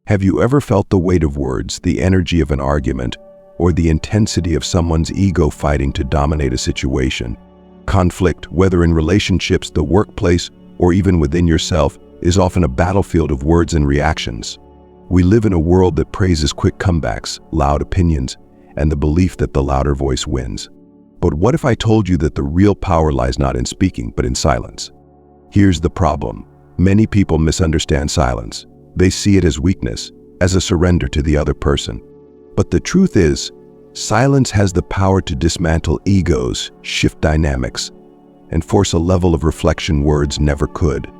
Have you ever felt the weight of words, the energy of an argument, or the intensity of someone's ego fighting to dominate a situation? Conflict, whether in relationships, the workplace, or even within yourself, is often a battlefield of words and reactions. We live in a world that praises quick comebacks, loud opinions, and the belief that the louder voice wins. But what if I told you that the real power lies not in speaking, but in silence? Here's the problem. Many people misunderstand silence. They see it as weakness, as a surrender to the other person. But the truth is, silence has the power to dismantle egos, shift dynamics, and force a level of reflection words never could.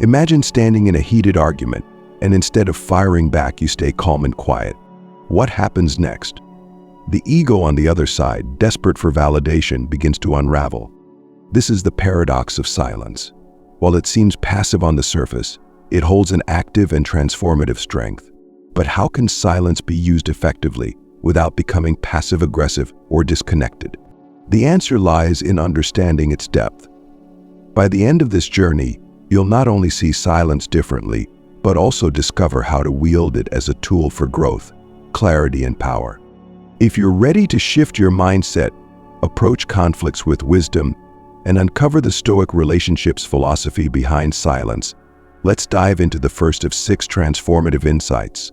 Imagine standing in a heated argument, and instead of firing back, you stay calm and quiet. What happens next? The ego on the other side, desperate for validation, begins to unravel. This is the paradox of silence. While it seems passive on the surface, it holds an active and transformative strength. But how can silence be used effectively without becoming passive-aggressive or disconnected? The answer lies in understanding its depth. By the end of this journey, you'll not only see silence differently, but also discover how to wield it as a tool for growth, clarity, and power. If you're ready to shift your mindset, approach conflicts with wisdom, and uncover the Stoic relationships philosophy behind silence, let's dive into the first of 6 transformative insights.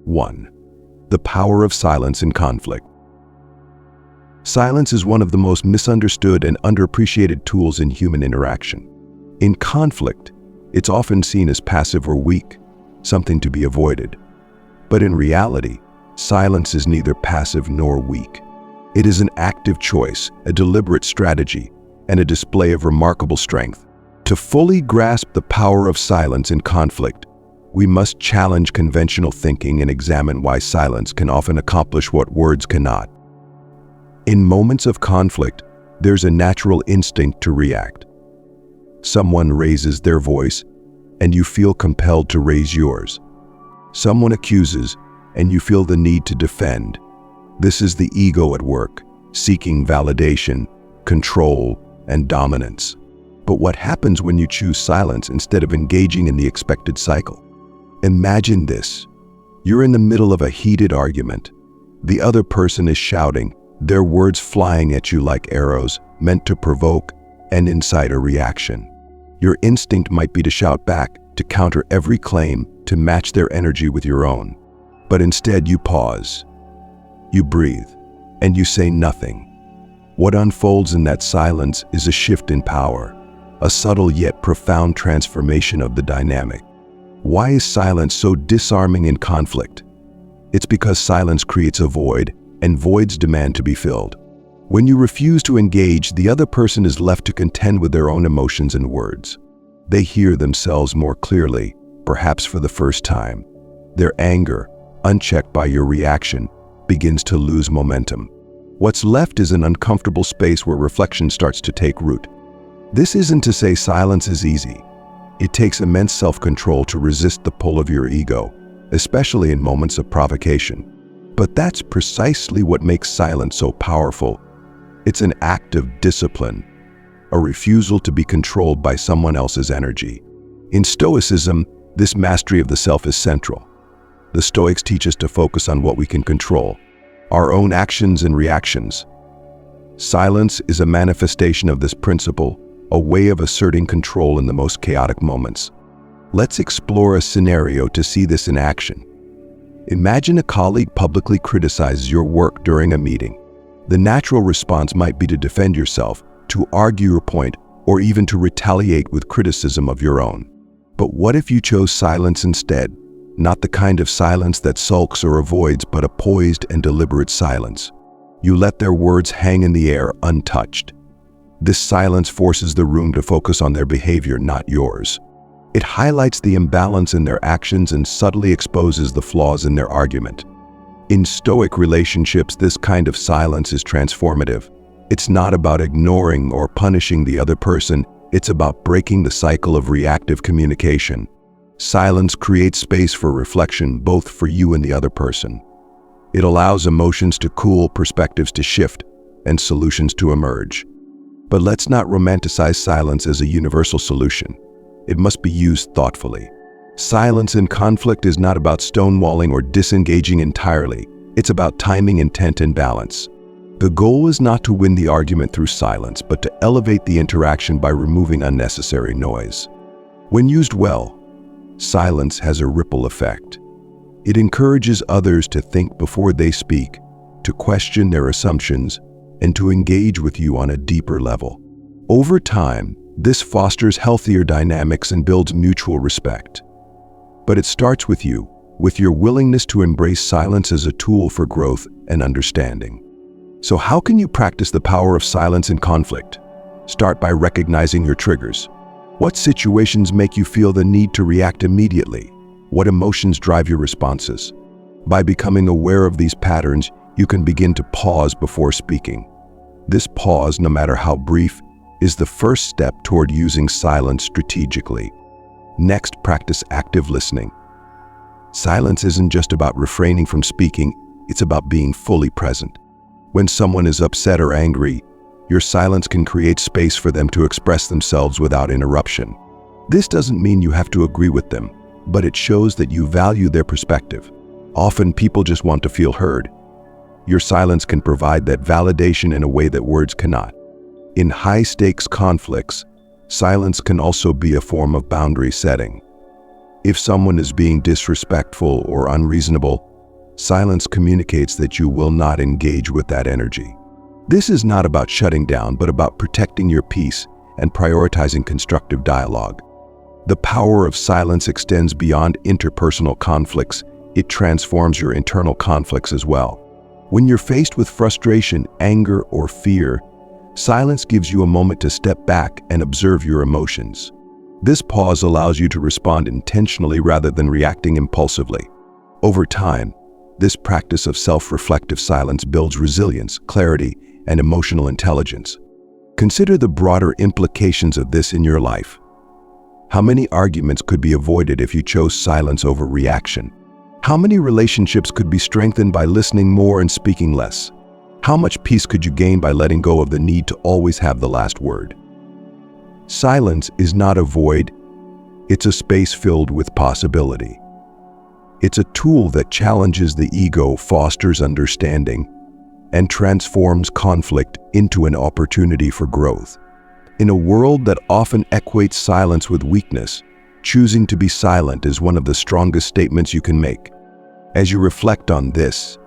1. The power of silence in conflict. Silence is one of the most misunderstood and underappreciated tools in human interaction. In conflict, it's often seen as passive or weak, something to be avoided. But in reality, silence is neither passive nor weak. It is an active choice, a deliberate strategy, and a display of remarkable strength. To fully grasp the power of silence in conflict, we must challenge conventional thinking and examine why silence can often accomplish what words cannot. In moments of conflict, there's a natural instinct to react. Someone raises their voice, and you feel compelled to raise yours. Someone accuses, and you feel the need to defend. This is the ego at work, seeking validation, control, and dominance. But what happens when you choose silence instead of engaging in the expected cycle? Imagine this. You're in the middle of a heated argument. The other person is shouting, their words flying at you like arrows, meant to provoke and incite a reaction. Your instinct might be to shout back, to counter every claim, to match their energy with your own. But instead you pause, you breathe, and you say nothing. What unfolds in that silence is a shift in power, a subtle yet profound transformation of the dynamic. Why is silence so disarming in conflict? It's because silence creates a void, and voids demand to be filled. When you refuse to engage, the other person is left to contend with their own emotions and words. They hear themselves more clearly, perhaps for the first time. Their anger, unchecked by your reaction, begins to lose momentum. What's left is an uncomfortable space where reflection starts to take root. This isn't to say silence is easy. It takes immense self-control to resist the pull of your ego, especially in moments of provocation. But that's precisely what makes silence so powerful. It's an act of discipline, a refusal to be controlled by someone else's energy. In Stoicism, this mastery of the self is central. The Stoics teach us to focus on what we can control, our own actions and reactions. Silence is a manifestation of this principle, a way of asserting control in the most chaotic moments. Let's explore a scenario to see this in action. Imagine a colleague publicly criticizes your work during a meeting. The natural response might be to defend yourself, to argue your point, or even to retaliate with criticism of your own. But what if you chose silence instead? Not the kind of silence that sulks or avoids, but a poised and deliberate silence. You let their words hang in the air untouched. This silence forces the room to focus on their behavior, not yours. It highlights the imbalance in their actions and subtly exposes the flaws in their argument. In Stoic relationships, this kind of silence is transformative. It's not about ignoring or punishing the other person. It's about breaking the cycle of reactive communication. Silence creates space for reflection, both for you and the other person. It allows emotions to cool, perspectives to shift, and solutions to emerge. But let's not romanticize silence as a universal solution. It must be used thoughtfully. Silence in conflict is not about stonewalling or disengaging entirely. It's about timing, intent, and balance. The goal is not to win the argument through silence, but to elevate the interaction by removing unnecessary noise. When used well, silence has a ripple effect. It encourages others to think before they speak, to question their assumptions, and to engage with you on a deeper level. Over time, this fosters healthier dynamics and builds mutual respect. But it starts with you, with your willingness to embrace silence as a tool for growth and understanding. So how can you practice the power of silence in conflict? Start by recognizing your triggers. What situations make you feel the need to react immediately? What emotions drive your responses? By becoming aware of these patterns, you can begin to pause before speaking. This pause, no matter how brief, is the first step toward using silence strategically. Next, practice active listening. Silence isn't just about refraining from speaking, it's about being fully present. When someone is upset or angry, your silence can create space for them to express themselves without interruption. This doesn't mean you have to agree with them, but it shows that you value their perspective. Often people just want to feel heard. Your silence can provide that validation in a way that words cannot. In high-stakes conflicts, silence can also be a form of boundary setting. If someone is being disrespectful or unreasonable, silence communicates that you will not engage with that energy. This is not about shutting down, but about protecting your peace and prioritizing constructive dialogue. The power of silence extends beyond interpersonal conflicts. It transforms your internal conflicts as well. When you're faced with frustration, anger, or fear, silence gives you a moment to step back and observe your emotions. This pause allows you to respond intentionally rather than reacting impulsively. Over time, this practice of self-reflective silence builds resilience, clarity, and emotional intelligence. Consider the broader implications of this in your life. How many arguments could be avoided if you chose silence over reaction? How many relationships could be strengthened by listening more and speaking less? How much peace could you gain by letting go of the need to always have the last word? Silence is not a void, it's a space filled with possibility. It's a tool that challenges the ego, fosters understanding, and transforms conflict into an opportunity for growth. In a world that often equates silence with weakness, choosing to be silent is one of the strongest statements you can make. As you reflect on this,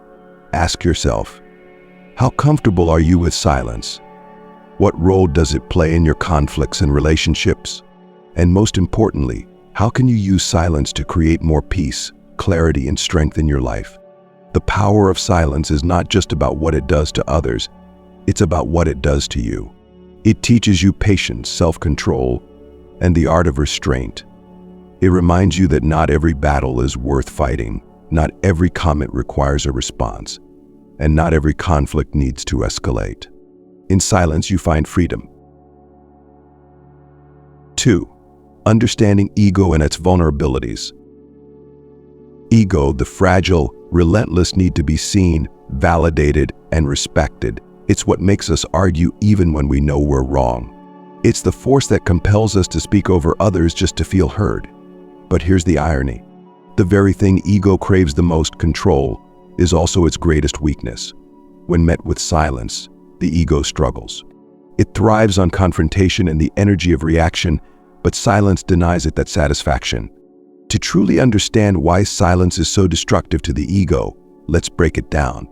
ask yourself, how comfortable are you with silence? What role does it play in your conflicts and relationships? And most importantly, how can you use silence to create more peace, clarity, and strength in your life? The power of silence is not just about what it does to others, it's about what it does to you. It teaches you patience, self-control, and the art of restraint. It reminds you that not every battle is worth fighting, not every comment requires a response, and not every conflict needs to escalate. In silence, you find freedom. 2. Understanding ego and its vulnerabilities. Ego, the fragile, relentless need to be seen, validated, and respected. It's what makes us argue even when we know we're wrong. It's the force that compels us to speak over others just to feel heard. But here's the irony. The very thing ego craves the most, control, is also its greatest weakness. When met with silence, the ego struggles. It thrives on confrontation and the energy of reaction, but silence denies it that satisfaction. To truly understand why silence is so destructive to the ego, let's break it down.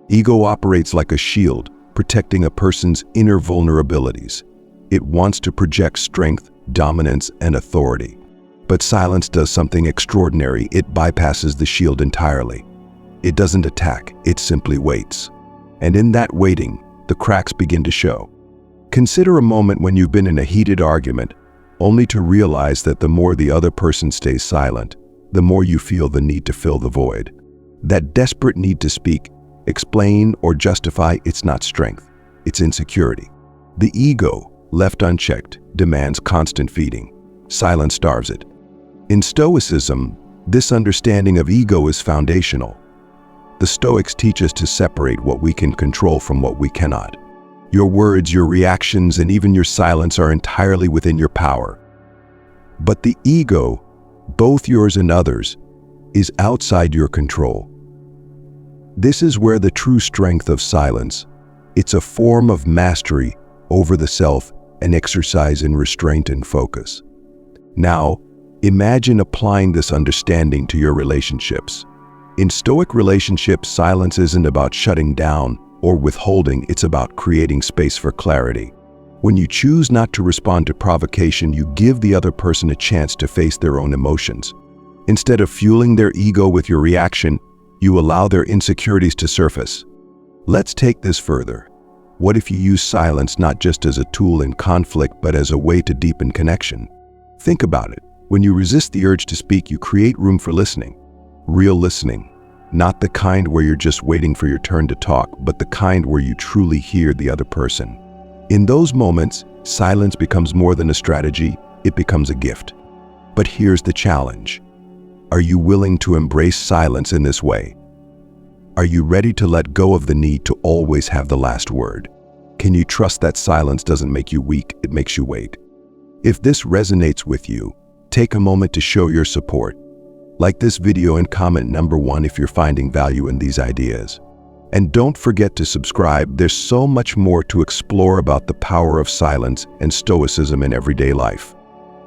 Ego operates like a shield, protecting a person's inner vulnerabilities. It wants to project strength, dominance, and authority. But silence does something extraordinary. It bypasses the shield entirely. It doesn't attack, it simply waits. And in that waiting, the cracks begin to show. Consider a moment when you've been in a heated argument, only to realize that the more the other person stays silent, the more you feel the need to fill the void. That desperate need to speak, explain, or justify, it's not strength, it's insecurity. The ego, left unchecked, demands constant feeding. Silence starves it. In Stoicism, this understanding of ego is foundational. The Stoics teach us to separate what we can control from what we cannot. Your words, your reactions, and even your silence are entirely within your power. But the ego both yours and others, is outside your control. This is where the true strength of silence. It's a form of mastery over the self, an exercise in restraint and focus. Now, imagine applying this understanding to your relationships. In Stoic relationships, silence isn't about shutting down or withholding, it's about creating space for clarity. When you choose not to respond to provocation, you give the other person a chance to face their own emotions. Instead of fueling their ego with your reaction, you allow their insecurities to surface. Let's take this further. What if you use silence not just as a tool in conflict, but as a way to deepen connection? Think about it. When you resist the urge to speak, you create room for listening. Real listening. Not the kind where you're just waiting for your turn to talk, but the kind where you truly hear the other person. In those moments, silence becomes more than a strategy, it becomes a gift. But here's the challenge. Are you willing to embrace silence in this way? Are you ready to let go of the need to always have the last word? Can you trust that silence doesn't make you weak, it makes you wait? If this resonates with you, take a moment to show your support. Like this video and comment number 1 if you're finding value in these ideas. And don't forget to subscribe. There's so much more to explore about the power of silence and stoicism in everyday life.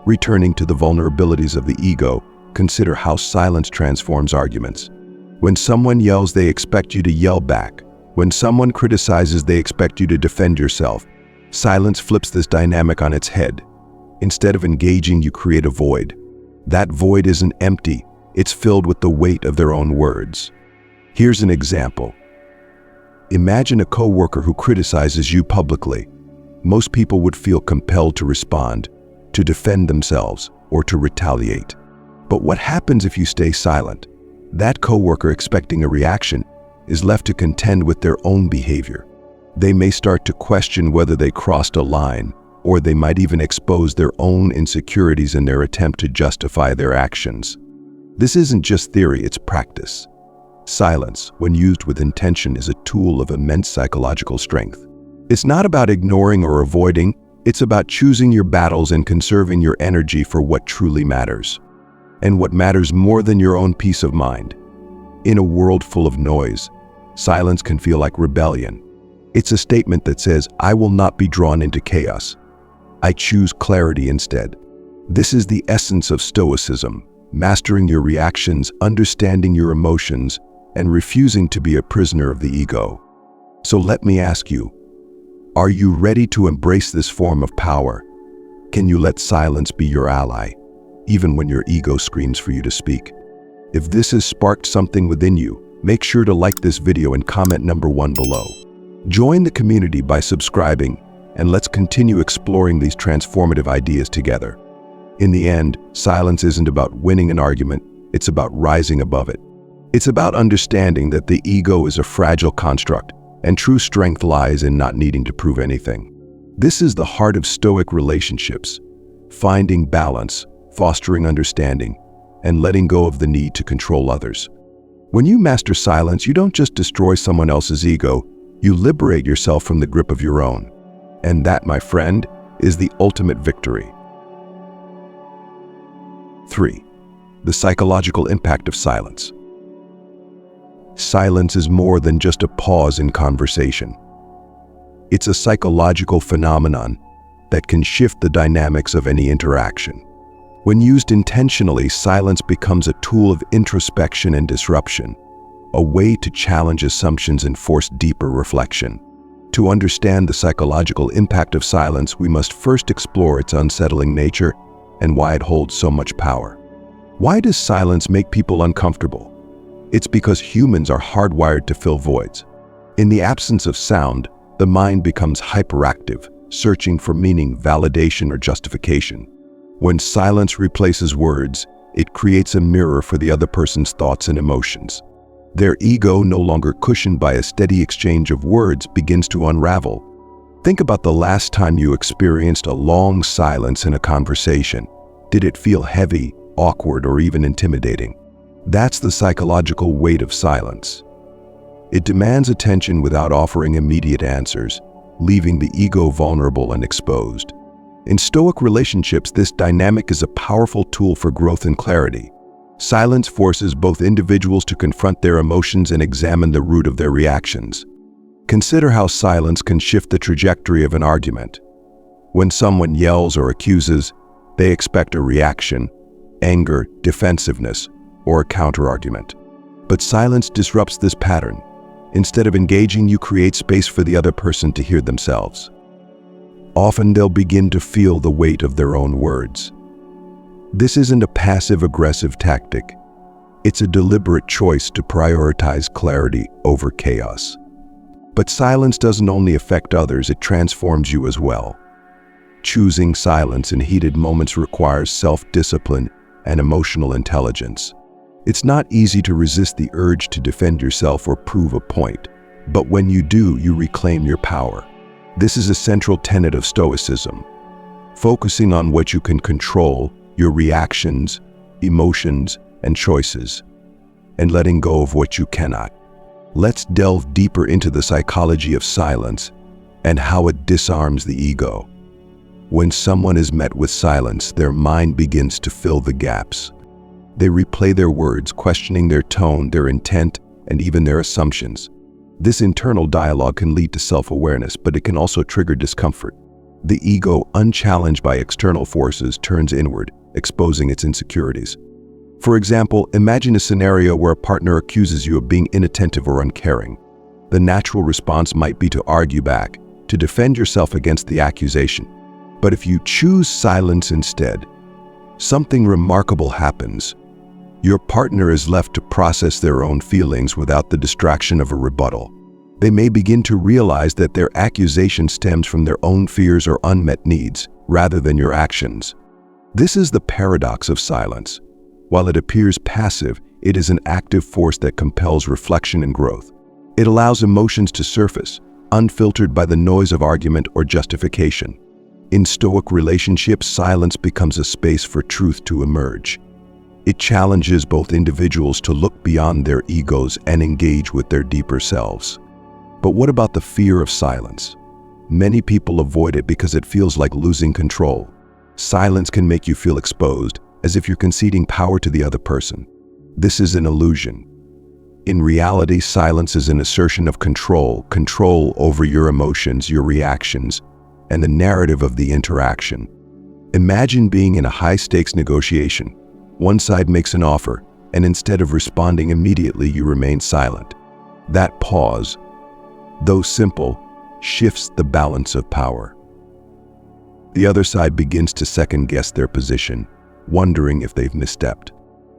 Returning to the vulnerabilities of the ego, consider how silence transforms arguments. When someone yells, they expect you to yell back. When someone criticizes, they expect you to defend yourself. Silence flips this dynamic on its head. Instead of engaging, you create a void. That void isn't empty, it's filled with the weight of their own words. Here's an example. Imagine a coworker who criticizes you publicly. Most people would feel compelled to respond, to defend themselves, or to retaliate. But what happens if you stay silent? That coworker, expecting a reaction, is left to contend with their own behavior. They may start to question whether they crossed a line, or they might even expose their own insecurities in their attempt to justify their actions. This isn't just theory, it's practice. Silence, when used with intention, is a tool of immense psychological strength. It's not about ignoring or avoiding, it's about choosing your battles and conserving your energy for what truly matters. And what matters more than your own peace of mind. In a world full of noise, silence can feel like rebellion. It's a statement that says, I will not be drawn into chaos. I choose clarity instead. This is the essence of Stoicism, mastering your reactions, understanding your emotions, and refusing to be a prisoner of the ego. So let me ask you, are you ready to embrace this form of power? Can you let silence be your ally, even when your ego screams for you to speak? If this has sparked something within you, make sure to like this video and comment number 1 below. Join the community by subscribing, and let's continue exploring these transformative ideas together. In the end, silence isn't about winning an argument, it's about rising above it. It's about understanding that the ego is a fragile construct, and true strength lies in not needing to prove anything. This is the heart of Stoic relationships, finding balance, fostering understanding, and letting go of the need to control others. When you master silence, you don't just destroy someone else's ego, you liberate yourself from the grip of your own. And that, my friend, is the ultimate victory. 3. The psychological impact of silence. Silence is more than just a pause in conversation. It's a psychological phenomenon that can shift the dynamics of any interaction. When used intentionally, silence becomes a tool of introspection and disruption, a way to challenge assumptions and force deeper reflection. To understand the psychological impact of silence, we must first explore its unsettling nature and why it holds so much power. Why does silence make people uncomfortable? It's because humans are hardwired to fill voids. In the absence of sound, the mind becomes hyperactive, searching for meaning, validation, or justification. When silence replaces words, it creates a mirror for the other person's thoughts and emotions. Their ego, no longer cushioned by a steady exchange of words, begins to unravel. Think about the last time you experienced a long silence in a conversation. Did it feel heavy, awkward, or even intimidating? That's the psychological weight of silence. It demands attention without offering immediate answers, leaving the ego vulnerable and exposed. In Stoic relationships, this dynamic is a powerful tool for growth and clarity. Silence forces both individuals to confront their emotions and examine the root of their reactions. Consider how silence can shift the trajectory of an argument. When someone yells or accuses, they expect a reaction, anger, defensiveness, or a counterargument. But silence disrupts this pattern. Instead of engaging, you create space for the other person to hear themselves. Often they'll begin to feel the weight of their own words. This isn't a passive-aggressive tactic. It's a deliberate choice to prioritize clarity over chaos. But silence doesn't only affect others, it transforms you as well. Choosing silence in heated moments requires self-discipline and emotional intelligence. It's not easy to resist the urge to defend yourself or prove a point, but when you do, you reclaim your power. This is a central tenet of Stoicism. Focusing on what you can control, your reactions, emotions, and choices, and letting go of what you cannot. Let's delve deeper into the psychology of silence and how it disarms the ego. When someone is met with silence, their mind begins to fill the gaps. They replay their words, questioning their tone, their intent, and even their assumptions. This internal dialogue can lead to self-awareness, but it can also trigger discomfort. The ego, unchallenged by external forces, turns inward, exposing its insecurities. For example, imagine a scenario where a partner accuses you of being inattentive or uncaring. The natural response might be to argue back, to defend yourself against the accusation. But if you choose silence instead, something remarkable happens. Your partner is left to process their own feelings without the distraction of a rebuttal. They may begin to realize that their accusation stems from their own fears or unmet needs, rather than your actions. This is the paradox of silence. While it appears passive, it is an active force that compels reflection and growth. It allows emotions to surface, unfiltered by the noise of argument or justification. In Stoic relationships, silence becomes a space for truth to emerge. It challenges both individuals to look beyond their egos and engage with their deeper selves. But what about the fear of silence? Many people avoid it because it feels like losing control. Silence can make you feel exposed, as if you're conceding power to the other person. This is an illusion. In reality, silence is an assertion of control over your emotions, your reactions, and the narrative of the interaction. Imagine being in a high-stakes negotiation. One side makes an offer, and instead of responding immediately, you remain silent. That pause, though simple, shifts the balance of power. The other side begins to second-guess their position, wondering if they've misstepped.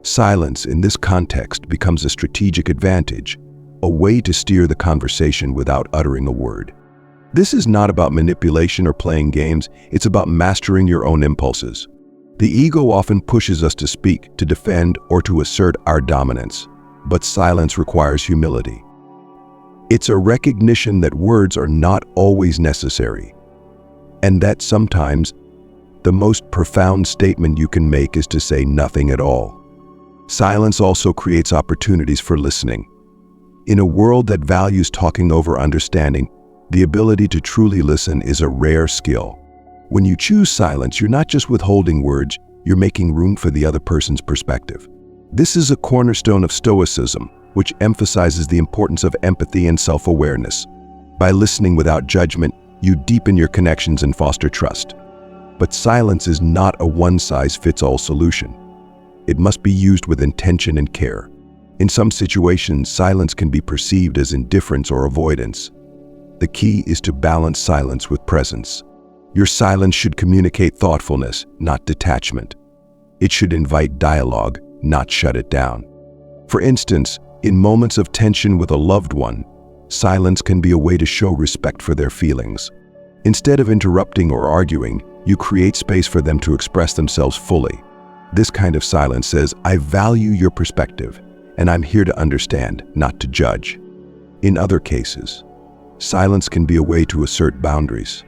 Silence in this context becomes a strategic advantage, a way to steer the conversation without uttering a word. This is not about manipulation or playing games, it's about mastering your own impulses. The ego often pushes us to speak, to defend, or to assert our dominance, but silence requires humility. It's a recognition that words are not always necessary, and that sometimes the most profound statement you can make is to say nothing at all. Silence also creates opportunities for listening. In a world that values talking over understanding, the ability to truly listen is a rare skill. When you choose silence, you're not just withholding words, you're making room for the other person's perspective. This is a cornerstone of Stoicism, which emphasizes the importance of empathy and self-awareness. By listening without judgment, you deepen your connections and foster trust. But silence is not a one-size-fits-all solution. It must be used with intention and care. In some situations, silence can be perceived as indifference or avoidance. The key is to balance silence with presence. Your silence should communicate thoughtfulness, not detachment. It should invite dialogue, not shut it down. For instance, in moments of tension with a loved one, silence can be a way to show respect for their feelings. Instead of interrupting or arguing, you create space for them to express themselves fully. This kind of silence says, "I value your perspective, and I'm here to understand, not to judge." In other cases, silence can be a way to assert boundaries.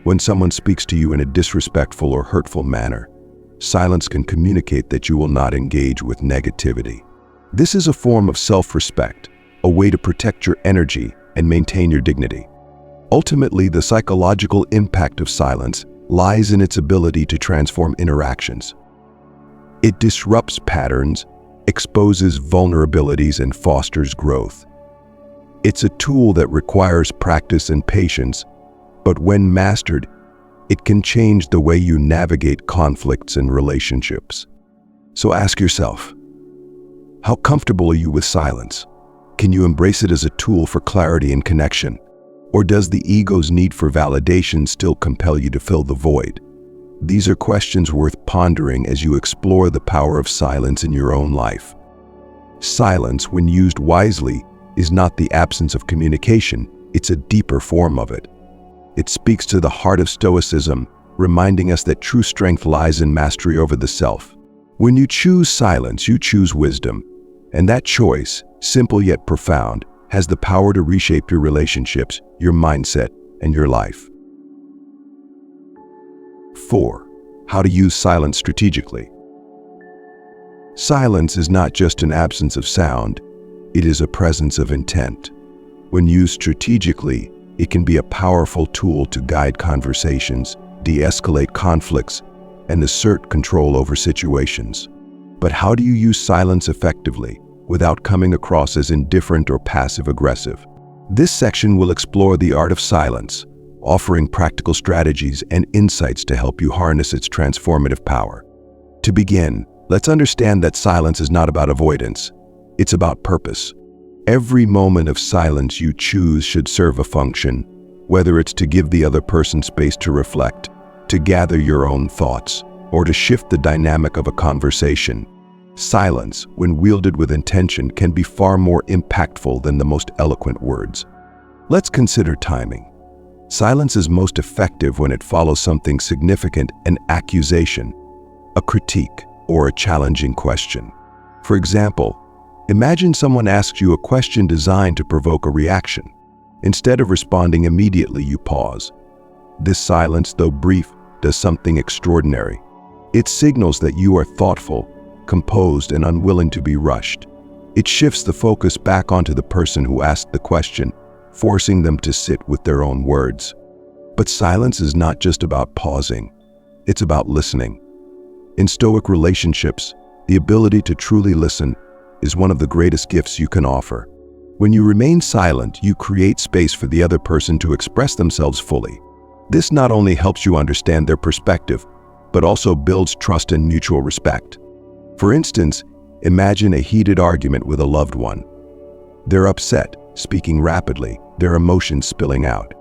When someone speaks to you in a disrespectful or hurtful manner, silence can communicate that you will not engage with negativity. This is a form of self-respect, a way to protect your energy and maintain your dignity. Ultimately, the psychological impact of silence lies in its ability to transform interactions. It disrupts patterns, exposes vulnerabilities, and fosters growth. It's a tool that requires practice and patience, but when mastered, it can change the way you navigate conflicts and relationships. So ask yourself, how comfortable are you with silence? Can you embrace it as a tool for clarity and connection? Or does the ego's need for validation still compel you to fill the void? These are questions worth pondering as you explore the power of silence in your own life. Silence, when used wisely, is not the absence of communication, it's a deeper form of it. It speaks to the heart of Stoicism, reminding us that true strength lies in mastery over the self. When you choose silence, you choose wisdom, and that choice, simple yet profound, has the power to reshape your relationships, your mindset, and your life. 4. How to use silence strategically. Silence is not just an absence of sound, it is a presence of intent. When used strategically, it can be a powerful tool to guide conversations, de-escalate conflicts, and assert control over situations. But how do you use silence effectively, without coming across as indifferent or passive-aggressive? This section will explore the art of silence, offering practical strategies and insights to help you harness its transformative power. To begin, let's understand that silence is not about avoidance. It's about purpose. Every moment of silence you choose should serve a function, whether it's to give the other person space to reflect, to gather your own thoughts, or to shift the dynamic of a conversation. Silence, when wielded with intention, can be far more impactful than the most eloquent words. Let's consider timing. Silence is most effective when it follows something significant, an accusation, a critique, or a challenging question. For example, imagine someone asks you a question designed to provoke a reaction. Instead of responding immediately, you pause. This silence, though brief, does something extraordinary. It signals that you are thoughtful, composed, and unwilling to be rushed. It shifts the focus back onto the person who asked the question, forcing them to sit with their own words. But silence is not just about pausing, it's about listening. In Stoic relationships, the ability to truly listen is one of the greatest gifts you can offer. When you remain silent, you create space for the other person to express themselves fully. This not only helps you understand their perspective, but also builds trust and mutual respect. For instance, imagine a heated argument with a loved one. They're upset, speaking rapidly, their emotions spilling out.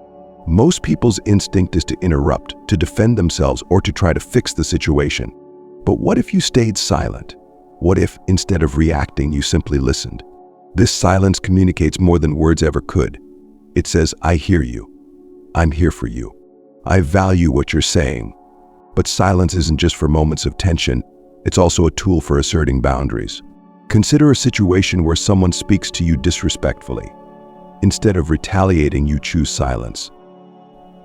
Most people's instinct is to interrupt, to defend themselves, or to try to fix the situation. But what if you stayed silent? What if, instead of reacting, you simply listened? This silence communicates more than words ever could. It says, I hear you. I'm here for you. I value what you're saying. But silence isn't just for moments of tension. It's also a tool for asserting boundaries. Consider a situation where someone speaks to you disrespectfully. Instead of retaliating, you choose silence.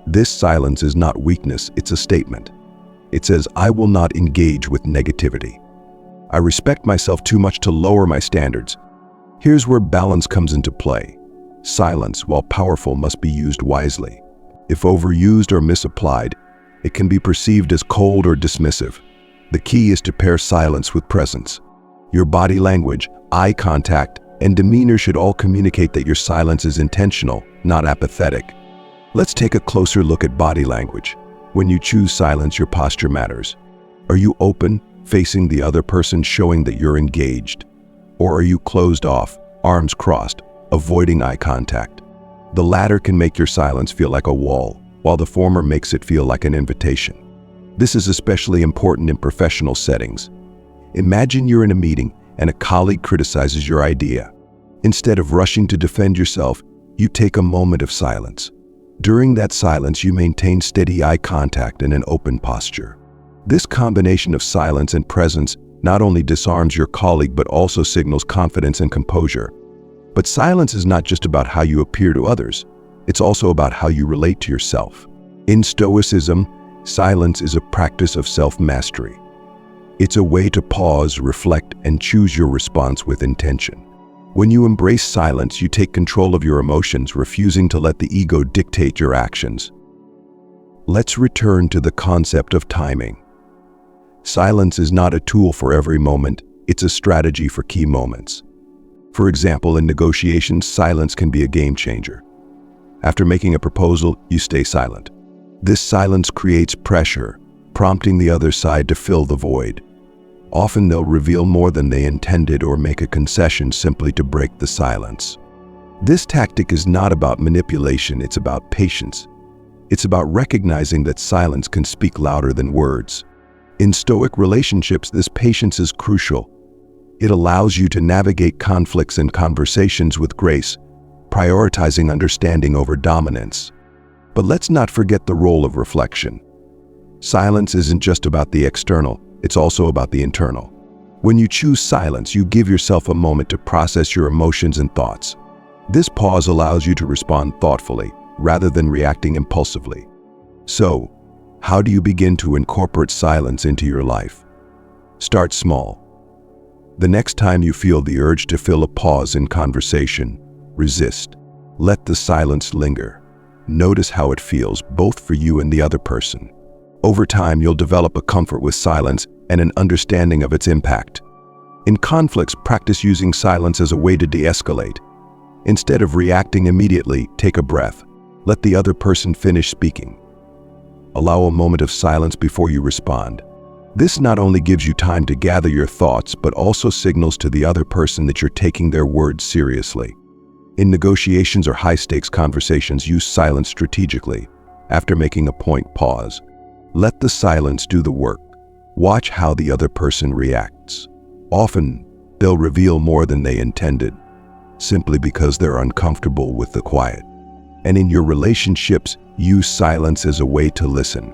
This silence is not weakness, it's a statement. It says, I will not engage with negativity. I respect myself too much to lower my standards. Here's where balance comes into play. Silence, while powerful, must be used wisely. If overused or misapplied, it can be perceived as cold or dismissive. The key is to pair silence with presence. Your body language, eye contact, and demeanor should all communicate that your silence is intentional, not apathetic. Let's take a closer look at body language. When you choose silence, your posture matters. Are you open, facing the other person, showing that you're engaged? Or are you closed off, arms crossed, avoiding eye contact? The latter can make your silence feel like a wall, while the former makes it feel like an invitation. This is especially important in professional settings. Imagine you're in a meeting and a colleague criticizes your idea. Instead of rushing to defend yourself, you take a moment of silence. During that silence, you maintain steady eye contact and an open posture. This combination of silence and presence not only disarms your colleague but also signals confidence and composure. But silence is not just about how you appear to others, it's also about how you relate to yourself. In Stoicism, silence is a practice of self-mastery. It's a way to pause, reflect, and choose your response with intention. When you embrace silence, you take control of your emotions, refusing to let the ego dictate your actions. Let's return to the concept of timing. Silence is not a tool for every moment, it's a strategy for key moments. For example, in negotiations, silence can be a game changer. After making a proposal, you stay silent. This silence creates pressure, prompting the other side to fill the void. Often they'll reveal more than they intended or make a concession simply to break the silence. This tactic is not about manipulation, it's about patience. It's about recognizing that silence can speak louder than words. In Stoic relationships, this patience is crucial. It allows you to navigate conflicts and conversations with grace, prioritizing understanding over dominance. But let's not forget the role of reflection. Silence isn't just about the external, it's also about the internal. When you choose silence, you give yourself a moment to process your emotions and thoughts. This pause allows you to respond thoughtfully, rather than reacting impulsively. So, how do you begin to incorporate silence into your life? Start small. The next time you feel the urge to fill a pause in conversation, resist. Let the silence linger. Notice how it feels, both for you and the other person. Over time, you'll develop a comfort with silence and an understanding of its impact. In conflicts, practice using silence as a way to de-escalate. Instead of reacting immediately, take a breath. Let the other person finish speaking. Allow a moment of silence before you respond. This not only gives you time to gather your thoughts, but also signals to the other person that you're taking their words seriously. In negotiations or high-stakes conversations, use silence strategically. After making a point, pause. Let the silence do the work. Watch how the other person reacts. Often, they'll reveal more than they intended, simply because they're uncomfortable with the quiet. And in your relationships, use silence as a way to listen.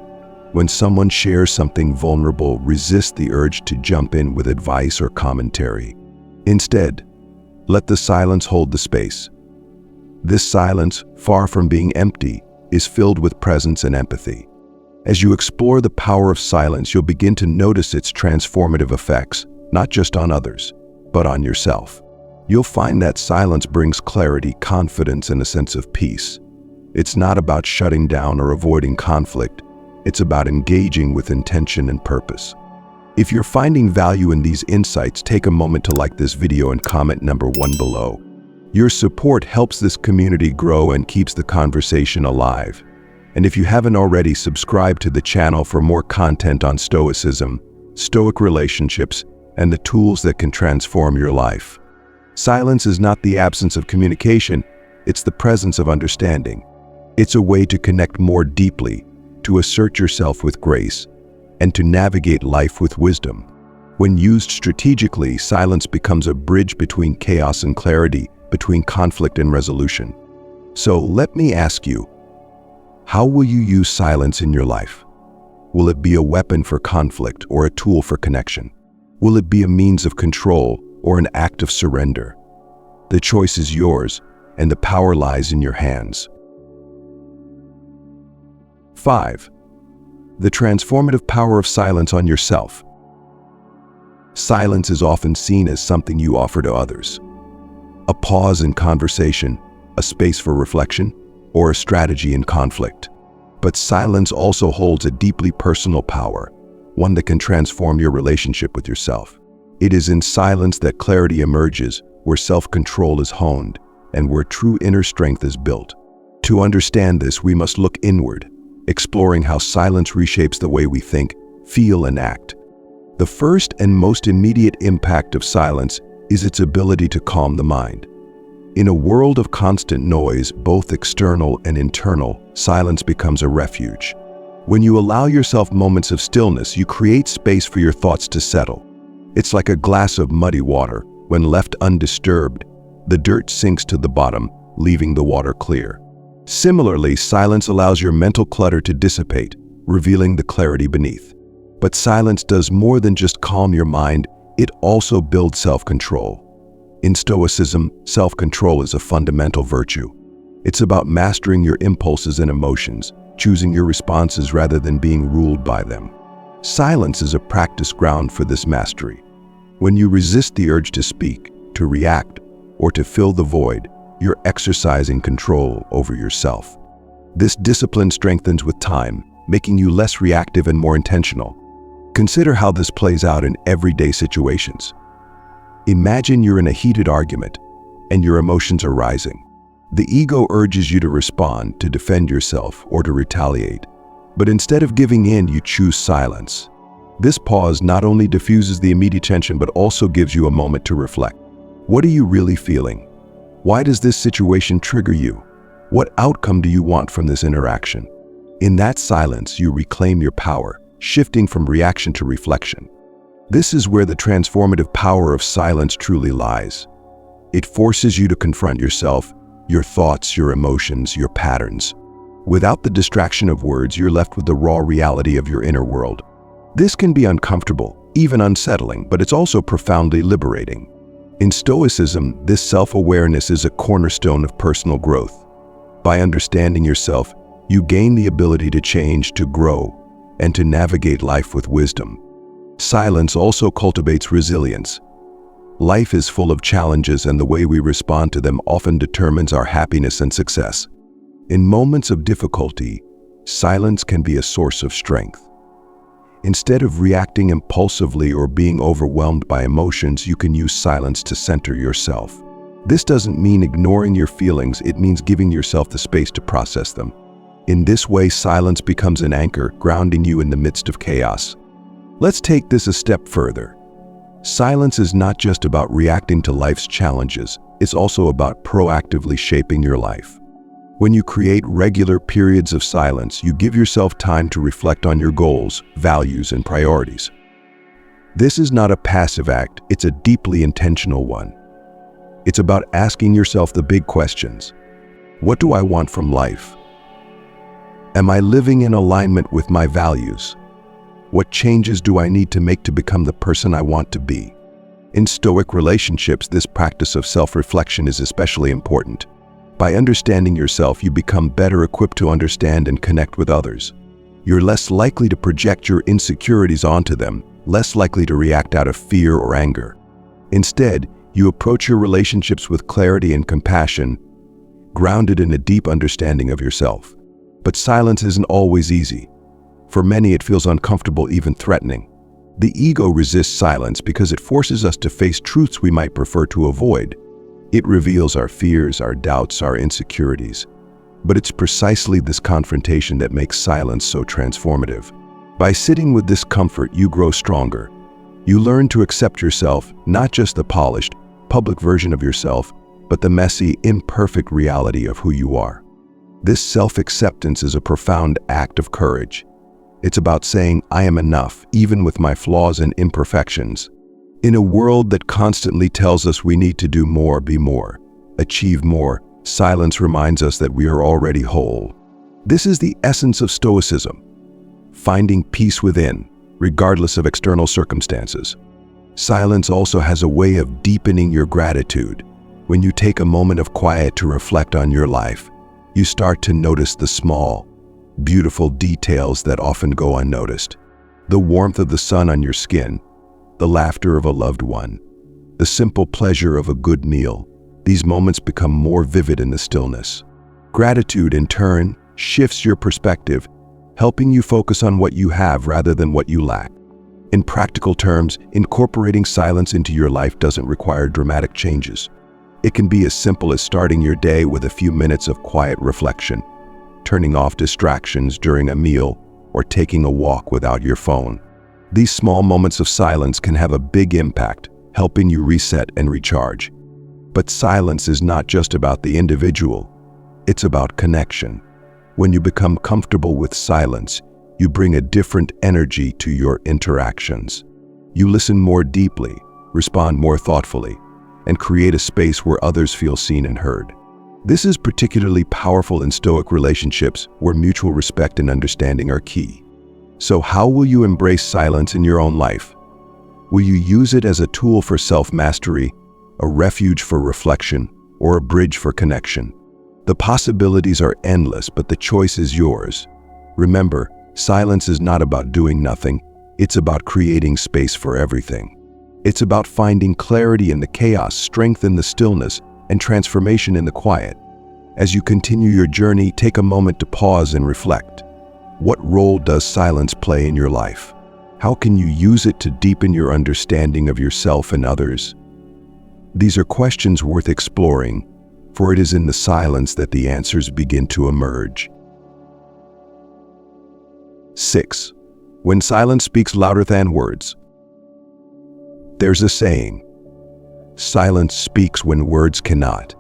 When someone shares something vulnerable, resist the urge to jump in with advice or commentary. Instead, let the silence hold the space. This silence, far from being empty, is filled with presence and empathy. As you explore the power of silence, you'll begin to notice its transformative effects, not just on others, but on yourself. You'll find that silence brings clarity, confidence, and a sense of peace. It's not about shutting down or avoiding conflict. It's about engaging with intention and purpose. If you're finding value in these insights, take a moment to like this video and comment number 1 below. Your support helps this community grow and keeps the conversation alive. And if you haven't already, subscribe to the channel for more content on Stoicism, Stoic relationships, and the tools that can transform your life. Silence is not the absence of communication, it's the presence of understanding. It's a way to connect more deeply, to assert yourself with grace, and to navigate life with wisdom. When used strategically, silence becomes a bridge between chaos and clarity, between conflict and resolution. So let me ask you, how will you use silence in your life? Will it be a weapon for conflict or a tool for connection? Will it be a means of control or an act of surrender? The choice is yours, and the power lies in your hands. 5. The transformative power of silence on yourself. Silence is often seen as something you offer to others. A pause in conversation, a space for reflection, or a strategy in conflict. But silence also holds a deeply personal power, one that can transform your relationship with yourself. It is in silence that clarity emerges, where self-control is honed, and where true inner strength is built. To understand this, we must look inward, exploring how silence reshapes the way we think, feel, and act. The first and most immediate impact of silence is its ability to calm the mind. In a world of constant noise, both external and internal, silence becomes a refuge. When you allow yourself moments of stillness, you create space for your thoughts to settle. It's like a glass of muddy water. When left undisturbed, the dirt sinks to the bottom, leaving the water clear. Similarly, silence allows your mental clutter to dissipate, revealing the clarity beneath. But silence does more than just calm your mind, it also builds self-control. In Stoicism, self-control is a fundamental virtue. It's about mastering your impulses and emotions, choosing your responses rather than being ruled by them. Silence is a practice ground for this mastery. When you resist the urge to speak, to react, or to fill the void, you're exercising control over yourself. This discipline strengthens with time, making you less reactive and more intentional. Consider how this plays out in everyday situations. Imagine you're in a heated argument and your emotions are rising. The ego urges you to respond, to defend yourself, or to retaliate. But instead of giving in, you choose silence. This pause not only diffuses the immediate tension, but also gives you a moment to reflect. What are you really feeling? Why does this situation trigger you? What outcome do you want from this interaction? In that silence, you reclaim your power, shifting from reaction to reflection. This is where the transformative power of silence truly lies. It forces you to confront yourself, your thoughts, your emotions, your patterns. Without the distraction of words, you're left with the raw reality of your inner world. This can be uncomfortable, even unsettling, but it's also profoundly liberating. In Stoicism, this self-awareness is a cornerstone of personal growth. By understanding yourself, you gain the ability to change, to grow, and to navigate life with wisdom. Silence also cultivates resilience. Life is full of challenges, and the way we respond to them often determines our happiness and success. In moments of difficulty, silence can be a source of strength. Instead of reacting impulsively or being overwhelmed by emotions, you can use silence to center yourself. This doesn't mean ignoring your feelings, it means giving yourself the space to process them. In this way, silence becomes an anchor, grounding you in the midst of chaos. Let's take this a step further. Silence is not just about reacting to life's challenges, it's also about proactively shaping your life. When you create regular periods of silence, you give yourself time to reflect on your goals, values, and priorities. This is not a passive act, it's a deeply intentional one. It's about asking yourself the big questions. What do I want from life? Am I living in alignment with my values? What changes do I need to make to become the person I want to be? In Stoic relationships, this practice of self-reflection is especially important. By understanding yourself, you become better equipped to understand and connect with others. You're less likely to project your insecurities onto them, less likely to react out of fear or anger. Instead, you approach your relationships with clarity and compassion, grounded in a deep understanding of yourself. But silence isn't always easy. For many, it feels uncomfortable, even threatening. The ego resists silence because it forces us to face truths we might prefer to avoid. It reveals our fears, our doubts, our insecurities. But it's precisely this confrontation that makes silence so transformative. By sitting with discomfort, you grow stronger. You learn to accept yourself, not just the polished, public version of yourself, but the messy, imperfect reality of who you are. This self-acceptance is a profound act of courage. It's about saying, I am enough, even with my flaws and imperfections. In a world that constantly tells us we need to do more, be more, achieve more, silence reminds us that we are already whole. This is the essence of Stoicism, finding peace within, regardless of external circumstances. Silence also has a way of deepening your gratitude. When you take a moment of quiet to reflect on your life, you start to notice the small, beautiful details that often go unnoticed. The warmth of the sun on your skin, the laughter of a loved one, the simple pleasure of a good meal. These moments become more vivid in the stillness. Gratitude, in turn, shifts your perspective, helping you focus on what you have rather than what you lack. In practical terms, incorporating silence into your life doesn't require dramatic changes. It can be as simple as starting your day with a few minutes of quiet reflection, turning off distractions during a meal, or taking a walk without your phone. These small moments of silence can have a big impact, helping you reset and recharge. But silence is not just about the individual, it's about connection. When you become comfortable with silence, you bring a different energy to your interactions. You listen more deeply, respond more thoughtfully, and create a space where others feel seen and heard. This is particularly powerful in Stoic relationships where mutual respect and understanding are key. So how will you embrace silence in your own life? Will you use it as a tool for self-mastery, a refuge for reflection, or a bridge for connection? The possibilities are endless, but the choice is yours. Remember, silence is not about doing nothing, it's about creating space for everything. It's about finding clarity in the chaos, strength in the stillness, and transformation in the quiet. As you continue your journey, take a moment to pause and reflect. What role does silence play in your life? How can you use it to deepen your understanding of yourself and others? These are questions worth exploring, for it is in the silence that the answers begin to emerge. 6. When silence speaks louder than words. There's a saying, silence speaks when words cannot.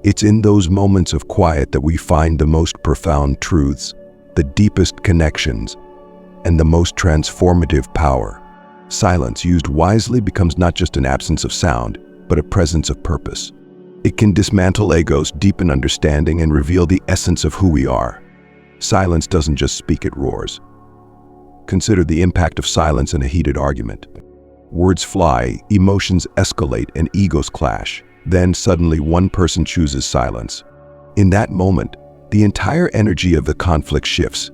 It's in those moments of quiet that we find the most profound truths, the deepest connections, and the most transformative power. Silence used wisely becomes not just an absence of sound, but a presence of purpose. It can dismantle egos, deepen understanding, and reveal the essence of who we are. Silence doesn't just speak, it roars. Consider the impact of silence in a heated argument. Words fly, emotions escalate, and egos clash. Then suddenly one person chooses silence. In that moment, the entire energy of the conflict shifts.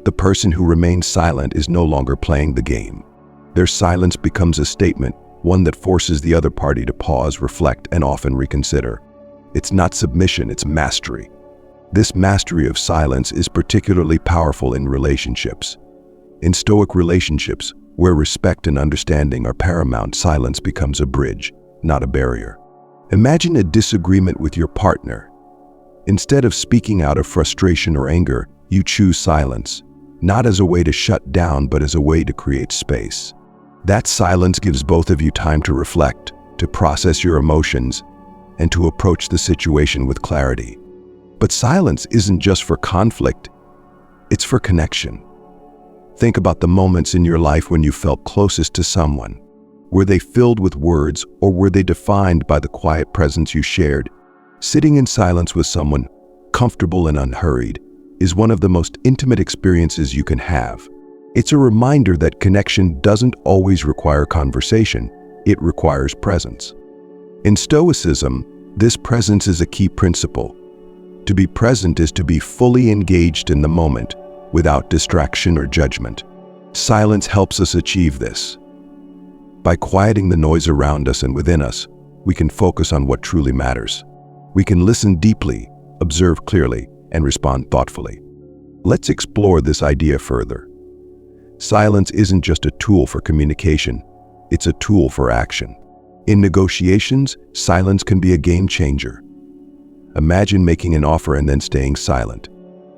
The person who remains silent is no longer playing the game. Their silence becomes a statement, one that forces the other party to pause, reflect, and often reconsider. It's not submission, it's mastery. This mastery of silence is particularly powerful in relationships. In Stoic relationships, where respect and understanding are paramount, silence becomes a bridge, not a barrier. Imagine a disagreement with your partner. Instead of speaking out of frustration or anger, you choose silence, not as a way to shut down, but as a way to create space. That silence gives both of you time to reflect, to process your emotions, and to approach the situation with clarity. But silence isn't just for conflict, it's for connection. Think about the moments in your life when you felt closest to someone. Were they filled with words, or were they defined by the quiet presence you shared? Sitting in silence with someone, comfortable and unhurried, is one of the most intimate experiences you can have. It's a reminder that connection doesn't always require conversation, it requires presence. In Stoicism, this presence is a key principle. To be present is to be fully engaged in the moment, without distraction or judgment. Silence helps us achieve this. By quieting the noise around us and within us, we can focus on what truly matters. We can listen deeply, observe clearly, and respond thoughtfully. Let's explore this idea further. Silence isn't just a tool for communication, it's a tool for action. In negotiations, silence can be a game changer. Imagine making an offer and then staying silent.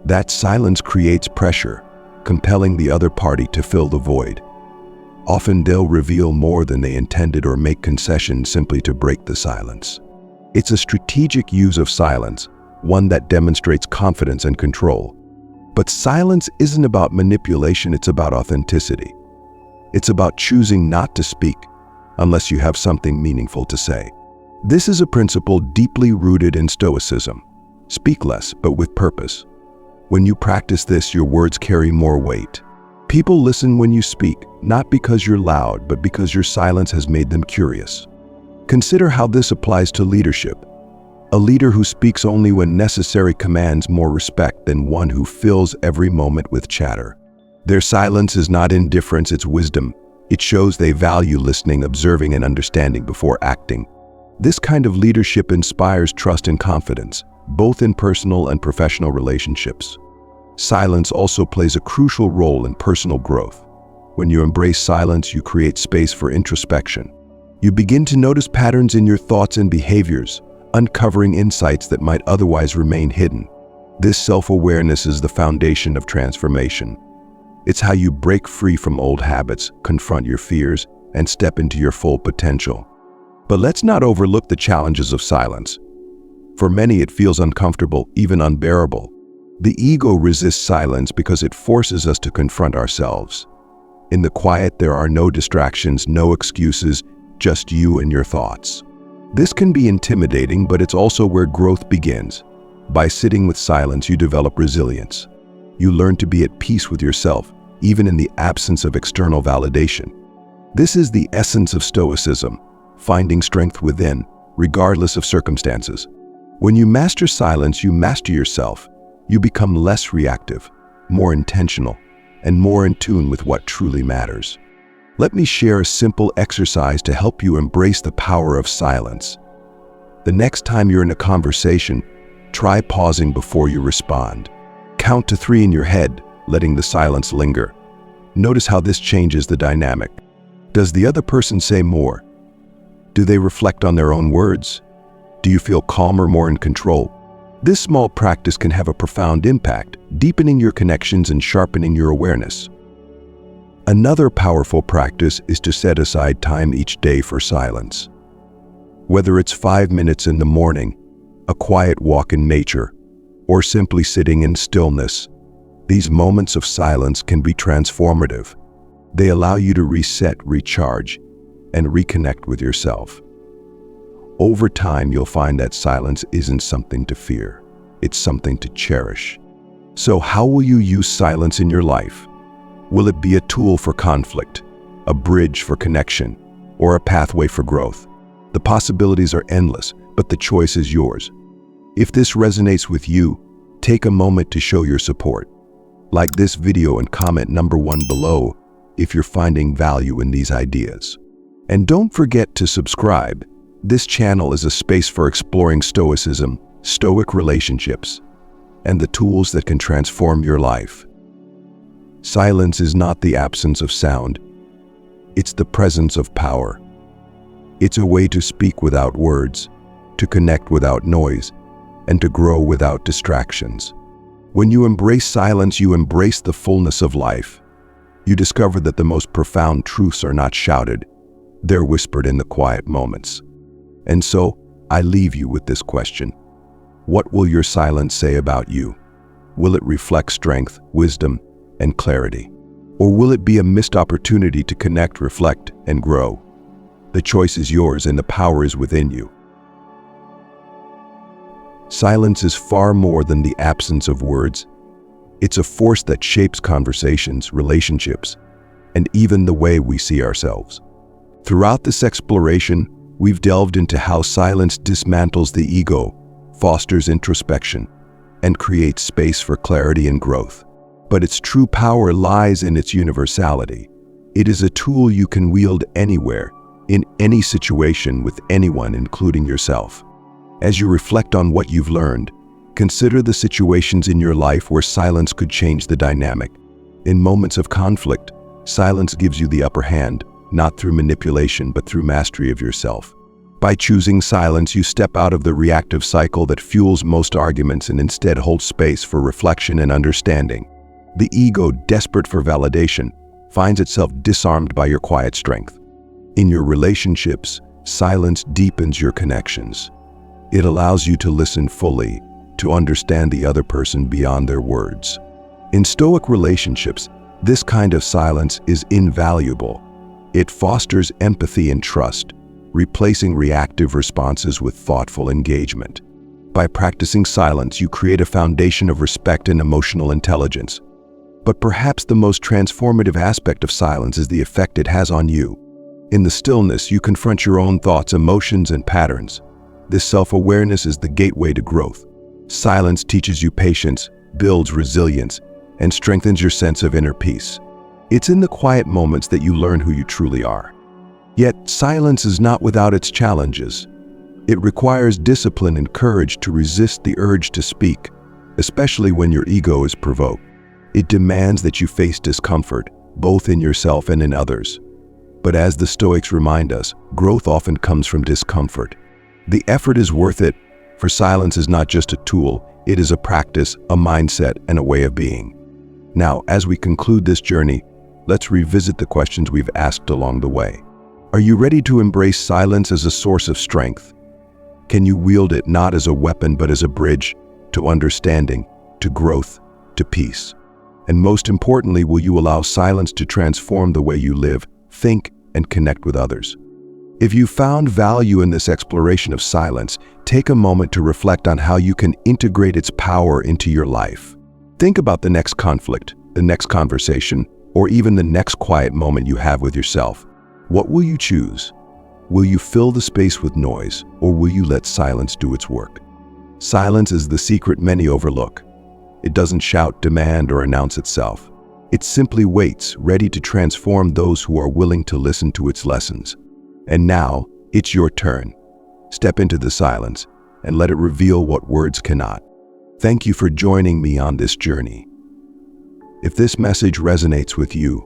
That silence creates pressure, compelling the other party to fill the void. Often they'll reveal more than they intended or make concessions simply to break the silence. It's a strategic use of silence, one that demonstrates confidence and control. But silence isn't about manipulation, it's about authenticity. It's about choosing not to speak unless you have something meaningful to say. This is a principle deeply rooted in Stoicism. Speak less, but with purpose. When you practice this, your words carry more weight. People listen when you speak, not because you're loud, but because your silence has made them curious. Consider how this applies to leadership. A leader who speaks only when necessary commands more respect than one who fills every moment with chatter. Their silence is not indifference, it's wisdom. It shows they value listening, observing, and understanding before acting. This kind of leadership inspires trust and confidence, both in personal and professional relationships. Silence also plays a crucial role in personal growth. When you embrace silence, you create space for introspection. You begin to notice patterns in your thoughts and behaviors, uncovering insights that might otherwise remain hidden. This self-awareness is the foundation of transformation. It's how you break free from old habits, confront your fears, and step into your full potential. But let's not overlook the challenges of silence. For many, it feels uncomfortable, even unbearable. The ego resists silence because it forces us to confront ourselves. In the quiet, there are no distractions, no excuses, just you and your thoughts. This can be intimidating, but it's also where growth begins. By sitting with silence, you develop resilience. You learn to be at peace with yourself, even in the absence of external validation. This is the essence of Stoicism, finding strength within, regardless of circumstances. When you master silence, you master yourself. You become less reactive, more intentional, and more in tune with what truly matters. Let me share a simple exercise to help you embrace the power of silence. The next time you're in a conversation, try pausing before you respond. Count to 3 in your head, letting the silence linger. Notice how this changes the dynamic. Does the other person say more? Do they reflect on their own words? Do you feel calmer, more in control? This small practice can have a profound impact, deepening your connections and sharpening your awareness. Another powerful practice is to set aside time each day for silence. Whether it's 5 minutes in the morning, a quiet walk in nature, or simply sitting in stillness, these moments of silence can be transformative. They allow you to reset, recharge, and reconnect with yourself. Over time, you'll find that silence isn't something to fear. It's something to cherish. So how will you use silence in your life? Will it be a tool for conflict, a bridge for connection, or a pathway for growth? The possibilities are endless, but the choice is yours. If this resonates with you, take a moment to show your support. Like this video and comment number 1 below if you're finding value in these ideas. And don't forget to subscribe. This channel is a space for exploring Stoicism, Stoic relationships, and the tools that can transform your life. Silence is not the absence of sound. It's the presence of power. It's a way to speak without words, to connect without noise, and to grow without distractions. When you embrace silence, you embrace the fullness of life. You discover that the most profound truths are not shouted, they're whispered in the quiet moments. And so, I leave you with this question. What will your silence say about you? Will it reflect strength, wisdom, and clarity? Or will it be a missed opportunity to connect, reflect, and grow? The choice is yours and the power is within you. Silence is far more than the absence of words. It's a force that shapes conversations, relationships, and even the way we see ourselves. Throughout this exploration, we've delved into how silence dismantles the ego, fosters introspection, and creates space for clarity and growth. But its true power lies in its universality. It is a tool you can wield anywhere, in any situation with anyone, including yourself. As you reflect on what you've learned, consider the situations in your life where silence could change the dynamic. In moments of conflict, silence gives you the upper hand, not through manipulation but through mastery of yourself. By choosing silence, you step out of the reactive cycle that fuels most arguments and instead hold space for reflection and understanding. The ego, desperate for validation, finds itself disarmed by your quiet strength. In your relationships, silence deepens your connections. It allows you to listen fully, to understand the other person beyond their words. In Stoic relationships, this kind of silence is invaluable. It fosters empathy and trust, replacing reactive responses with thoughtful engagement. By practicing silence, you create a foundation of respect and emotional intelligence. But perhaps the most transformative aspect of silence is the effect it has on you. In the stillness, you confront your own thoughts, emotions, and patterns. This self-awareness is the gateway to growth. Silence teaches you patience, builds resilience, and strengthens your sense of inner peace. It's in the quiet moments that you learn who you truly are. Yet, silence is not without its challenges. It requires discipline and courage to resist the urge to speak, especially when your ego is provoked. It demands that you face discomfort, both in yourself and in others. But as the Stoics remind us, growth often comes from discomfort. The effort is worth it, for silence is not just a tool, it is a practice, a mindset, and a way of being. Now, as we conclude this journey, let's revisit the questions we've asked along the way. Are you ready to embrace silence as a source of strength? Can you wield it not as a weapon but as a bridge to understanding, to growth, to peace? And most importantly, will you allow silence to transform the way you live, think, and connect with others? If you found value in this exploration of silence, take a moment to reflect on how you can integrate its power into your life. Think about the next conflict, the next conversation, or even the next quiet moment you have with yourself. What will you choose? Will you fill the space with noise, or will you let silence do its work? Silence is the secret many overlook. It doesn't shout, demand, or announce itself. It simply waits, ready to transform those who are willing to listen to its lessons. And now, it's your turn. Step into the silence and let it reveal what words cannot. Thank you for joining me on this journey. If this message resonates with you,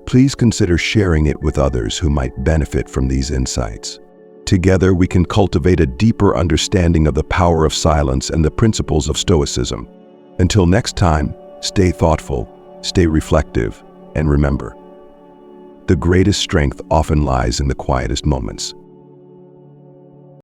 please consider sharing it with others who might benefit from these insights. Together, we can cultivate a deeper understanding of the power of silence and the principles of Stoicism. Until next time, stay thoughtful, stay reflective, and remember, the greatest strength often lies in the quietest moments.